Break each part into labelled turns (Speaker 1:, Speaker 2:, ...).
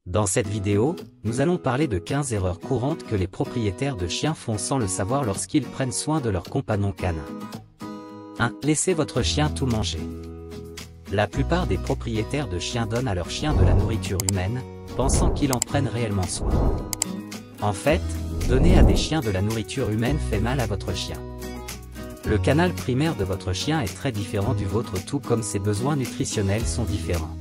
Speaker 1: Dans cette vidéo, nous allons parler de 15 erreurs courantes que les propriétaires de chiens font sans le savoir lorsqu'ils prennent soin de leur compagnon canin. 1. Laissez votre chien tout manger. La plupart des propriétaires de chiens donnent à leur chien de la nourriture humaine, pensant qu'ils en prennent réellement soin. En fait, donner à des chiens de la nourriture humaine fait mal à votre chien. Le canal primaire de votre chien est très différent du vôtre, tout comme ses besoins nutritionnels sont différents.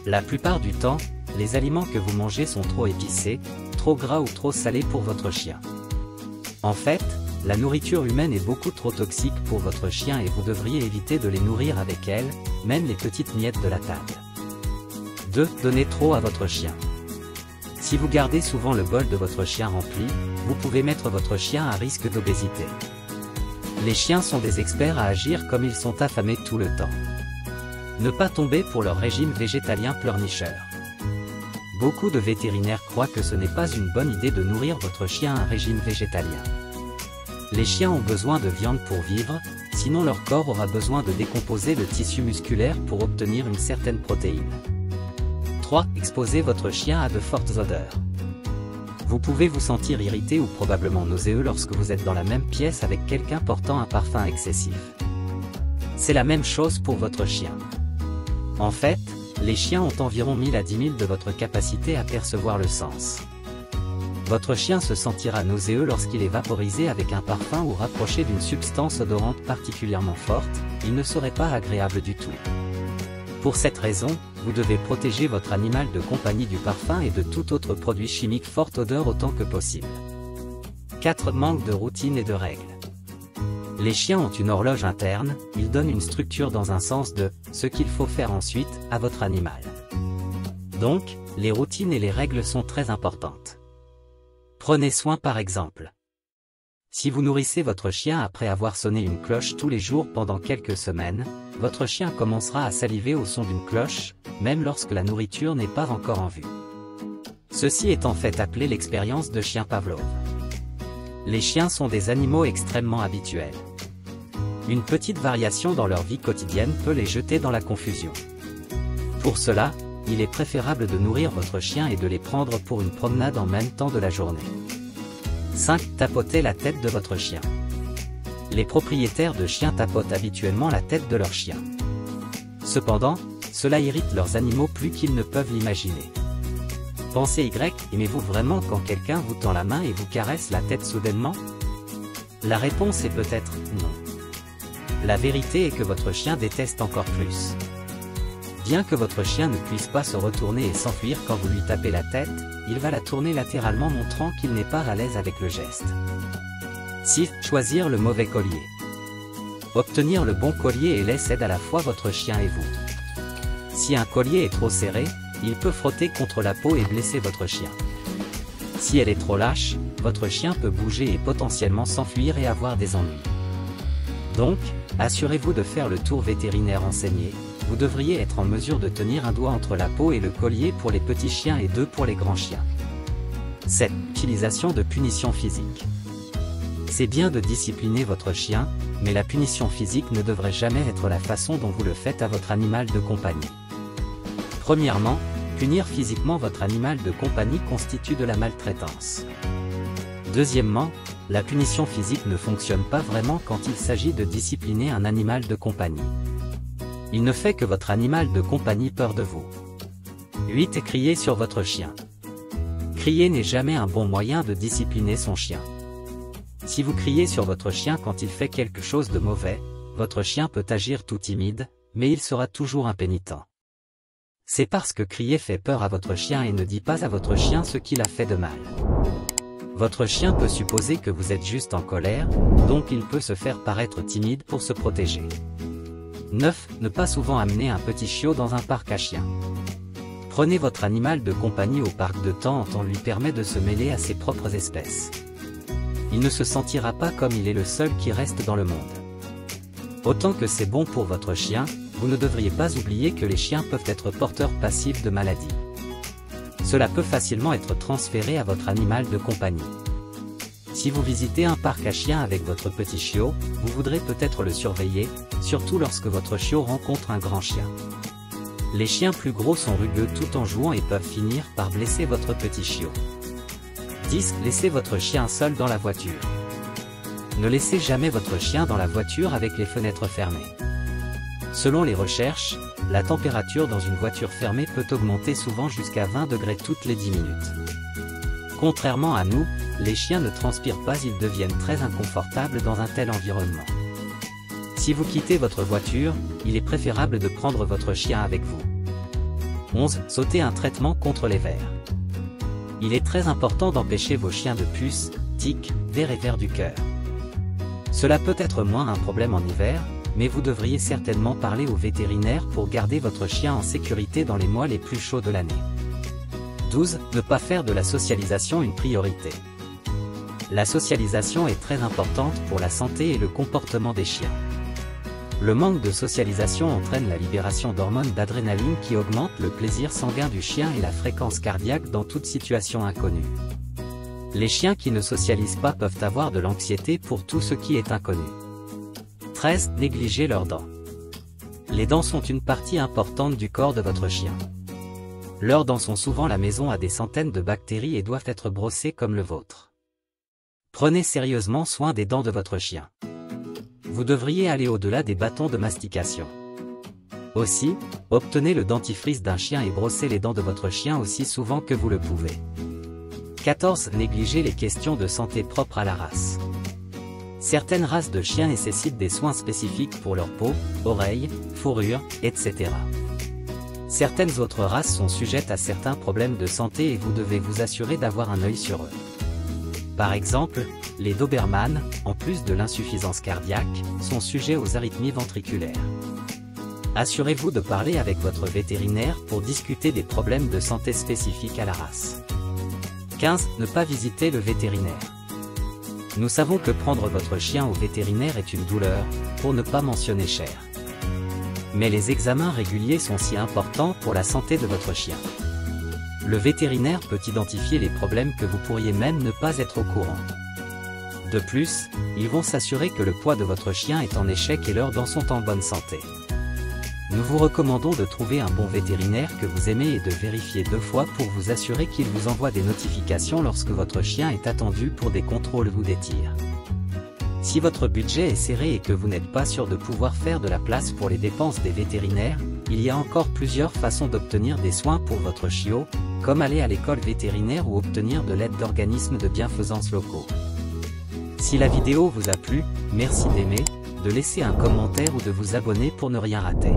Speaker 1: La plupart du temps, les aliments que vous mangez sont trop épicés, trop gras ou trop salés pour votre chien. En fait, la nourriture humaine est beaucoup trop toxique pour votre chien et vous devriez éviter de les nourrir avec elle, même les petites miettes de la table. 2. Donnez trop à votre chien. Si vous gardez souvent le bol de votre chien rempli, vous pouvez mettre votre chien à risque d'obésité. Les chiens sont des experts à agir comme ils sont affamés tout le temps. Ne pas tomber pour leur régime végétalien pleurnicheur. Beaucoup de vétérinaires croient que ce n'est pas une bonne idée de nourrir votre chien à un régime végétalien. Les chiens ont besoin de viande pour vivre, sinon leur corps aura besoin de décomposer le tissu musculaire pour obtenir une certaine protéine. 3. Exposez votre chien à de fortes odeurs. Vous pouvez vous sentir irrité ou probablement nauséeux lorsque vous êtes dans la même pièce avec quelqu'un portant un parfum excessif. C'est la même chose pour votre chien. En fait, les chiens ont environ 1000 à 10 000 de votre capacité à percevoir le sens. Votre chien se sentira nauséeux lorsqu'il est vaporisé avec un parfum ou rapproché d'une substance odorante particulièrement forte, il ne serait pas agréable du tout. Pour cette raison, vous devez protéger votre animal de compagnie du parfum et de tout autre produit chimique forte odeur autant que possible. 4. Manque de routine et de règles. Les chiens ont une horloge interne, ils donnent une structure dans un sens de « ce qu'il faut faire ensuite » à votre animal. Donc, les routines et les règles sont très importantes. Prenez soin par exemple. Si vous nourrissez votre chien après avoir sonné une cloche tous les jours pendant quelques semaines, votre chien commencera à saliver au son d'une cloche, même lorsque la nourriture n'est pas encore en vue. Ceci est en fait appelé l'expérience de chien Pavlov. Les chiens sont des animaux extrêmement habituels. Une petite variation dans leur vie quotidienne peut les jeter dans la confusion. Pour cela, il est préférable de nourrir votre chien et de les prendre pour une promenade en même temps de la journée. 5. Tapotez la tête de votre chien. Les propriétaires de chiens tapotent habituellement la tête de leur chien. Cependant, cela irrite leurs animaux plus qu'ils ne peuvent l'imaginer. Pensez Y, aimez-vous vraiment quand quelqu'un vous tend la main et vous caresse la tête soudainement? La réponse est peut-être non. La vérité est que votre chien déteste encore plus. Bien que votre chien ne puisse pas se retourner et s'enfuir quand vous lui tapez la tête, il va la tourner latéralement montrant qu'il n'est pas à l'aise avec le geste. 6. Choisir le mauvais collier. Obtenir le bon collier et laisse aide à la fois votre chien et vous. Si un collier est trop serré, il peut frotter contre la peau et blesser votre chien. Si elle est trop lâche, votre chien peut bouger et potentiellement s'enfuir et avoir des ennuis. Donc, assurez-vous de faire le tour vétérinaire enseigné. Vous devriez être en mesure de tenir un doigt entre la peau et le collier pour les petits chiens et 2 pour les grands chiens. 7. Utilisation de punitions physiques. C'est bien de discipliner votre chien, mais la punition physique ne devrait jamais être la façon dont vous le faites à votre animal de compagnie. Premièrement, punir physiquement votre animal de compagnie constitue de la maltraitance. Deuxièmement, la punition physique ne fonctionne pas vraiment quand il s'agit de discipliner un animal de compagnie. Il ne fait que votre animal de compagnie peur de vous. 8. Crier sur votre chien. Crier n'est jamais un bon moyen de discipliner son chien. Si vous criez sur votre chien quand il fait quelque chose de mauvais, votre chien peut agir tout timide, mais il sera toujours impénitent. C'est parce que crier fait peur à votre chien et ne dit pas à votre chien ce qu'il a fait de mal. Votre chien peut supposer que vous êtes juste en colère, donc il peut se faire paraître timide pour se protéger. 9. Ne pas souvent amener un petit chiot dans un parc à chiens. Prenez votre animal de compagnie au parc de temps en temps lui permet de se mêler à ses propres espèces. Il ne se sentira pas comme il est le seul qui reste dans le monde. Autant que c'est bon pour votre chien, vous ne devriez pas oublier que les chiens peuvent être porteurs passifs de maladies. Cela peut facilement être transféré à votre animal de compagnie. Si vous visitez un parc à chiens avec votre petit chiot, vous voudrez peut-être le surveiller, surtout lorsque votre chiot rencontre un grand chien. Les chiens plus gros sont rugueux tout en jouant et peuvent finir par blesser votre petit chiot. 10. Laissez votre chien seul dans la voiture. Ne laissez jamais votre chien dans la voiture avec les fenêtres fermées. Selon les recherches, la température dans une voiture fermée peut augmenter souvent jusqu'à 20 degrés toutes les 10 minutes. Contrairement à nous, les chiens ne transpirent pas, ils deviennent très inconfortables dans un tel environnement. Si vous quittez votre voiture, il est préférable de prendre votre chien avec vous. 11. Sautez un traitement contre les vers. Il est très important d'empêcher vos chiens de puces, tiques, vers et vers du cœur. Cela peut être moins un problème en hiver, mais vous devriez certainement parler au vétérinaire pour garder votre chien en sécurité dans les mois les plus chauds de l'année. 12. Ne pas faire de la socialisation une priorité. La socialisation est très importante pour la santé et le comportement des chiens. Le manque de socialisation entraîne la libération d'hormones d'adrénaline qui augmentent le plaisir sanguin du chien et la fréquence cardiaque dans toute situation inconnue. Les chiens qui ne socialisent pas peuvent avoir de l'anxiété pour tout ce qui est inconnu. 13. Négligez leurs dents. Les dents sont une partie importante du corps de votre chien. Leurs dents sont souvent la maison à des centaines de bactéries et doivent être brossées comme le vôtre. Prenez sérieusement soin des dents de votre chien. Vous devriez aller au-delà des bâtons de mastication. Aussi, obtenez le dentifrice d'un chien et brossez les dents de votre chien aussi souvent que vous le pouvez. 14. Négligez les questions de santé propres à la race. Certaines races de chiens nécessitent des soins spécifiques pour leur peau, oreilles, fourrure, etc. Certaines autres races sont sujettes à certains problèmes de santé et vous devez vous assurer d'avoir un œil sur eux. Par exemple, les Doberman, en plus de l'insuffisance cardiaque, sont sujets aux arythmies ventriculaires. Assurez-vous de parler avec votre vétérinaire pour discuter des problèmes de santé spécifiques à la race. 15. Ne pas visiter le vétérinaire. Nous savons que prendre votre chien au vétérinaire est une douleur, pour ne pas mentionner cher. Mais les examens réguliers sont si importants pour la santé de votre chien. Le vétérinaire peut identifier les problèmes que vous pourriez même ne pas être au courant. De plus, ils vont s'assurer que le poids de votre chien est en échec et leurs dents sont en bonne santé. Nous vous recommandons de trouver un bon vétérinaire que vous aimez et de vérifier 2 fois pour vous assurer qu'il vous envoie des notifications lorsque votre chien est attendu pour des contrôles ou des tirs. Si votre budget est serré et que vous n'êtes pas sûr de pouvoir faire de la place pour les dépenses des vétérinaires, il y a encore plusieurs façons d'obtenir des soins pour votre chiot, comme aller à l'école vétérinaire ou obtenir de l'aide d'organismes de bienfaisance locaux. Si la vidéo vous a plu, merci d'aimer, de laisser un commentaire ou de vous abonner pour ne rien rater.